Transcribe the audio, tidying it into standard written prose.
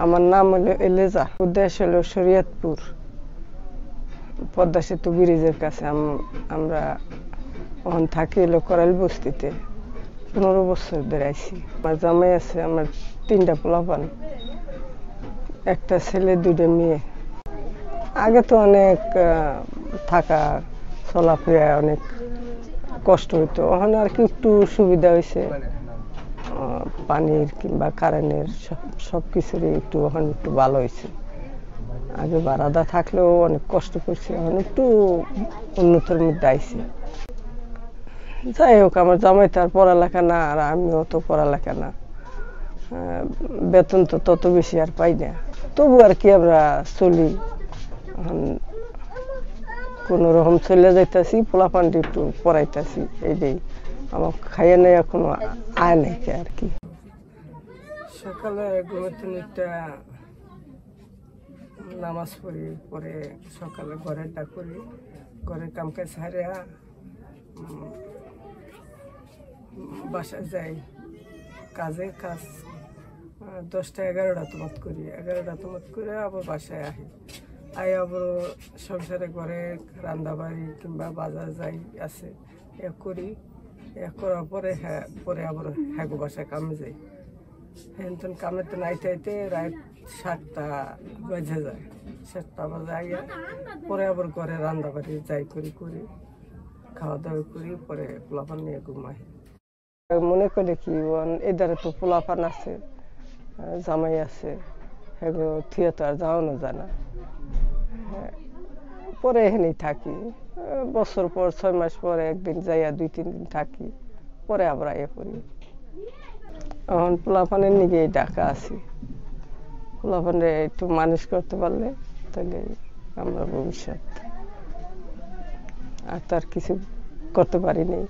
আমার নাম হলো এলেজা, উদ্দেশ হলো শরীয়তপুর, পদ্মা সেতু ব্রিজের কাছে। আমরা ওখানে থাকি হলো করাইল বস্তিতে। 15 বছর ধরে আইছি। আমার জামাই আছে, আমার 3টা পোলাপান, একটা ছেলে 2টা মেয়ে। আগে তো অনেক থাকা চলাফেরা অনেক কষ্ট হইতো, ওখানে আর কি একটু সুবিধা হয়েছে, পানির কিংবা কারেন্টের সব কিছুরই একটু ওখানে একটু ভালো হয়েছে। আগে বারাদা থাকলেও অনেক কষ্ট করছে, এখন একটু উন্নতর মধ্যে আইছে। যাই হোক, আমার জামাই তার পড়ালেখা না, আর আমিও তো পড়ালেখা না, বেতন তো তত বেশি আর পাই না। তবু আর কি আমরা চলি, কোন রকম চলে যাইতেছি, পোলাপানটি একটু পড়াইতেছি, এইটাই। আমার খাইয়ে নেই এখনো আয় নাই আর কি। সকালে ঘুমাতে নিতে নামাজ পড়ি, পরে সকালে ঘরের ডাক করি, ঘরের কাম কাজ সারিয়া বাসায় যাই। কাজে 10টা 11টা তোমাত করি, 11টা তোমাত করে আবার বাসায় আই আবার সংসারে ঘরে রান্না বাড়ি কিংবা বাজার যাই আছে করি। করার পরে পরে আবার হ্যাগো বাসায় কামে যাই। তখন কামে তো নাইতে আইতে রাত 7টা বেজে যায়। 7টা বাজে আইয়া পরে আবার ঘরে রান্না বাড়ি যাই করি, খাওয়া দাওয়া করি, পরে পোলাপান নিয়ে ঘুমাই। মনে করে কি এদারে তো পোলাপান আছে, জামাই আছে, এগুলো থিয়েটার আর যাওয়ানো যায় না। পরে এখানেই থাকি, বছর পর 6 মাস পরে একদিন যাইয়া 2-3 দিন থাকি, পরে আবার আইয়া পড়ি। এখন পোলাপানের নিকে ঢাকা আছি, পোলাপানে একটু মানুষ করতে পারলে তাহলে আমরা ভবিষ্যৎ। আর তার কিছু করতে পারিনি।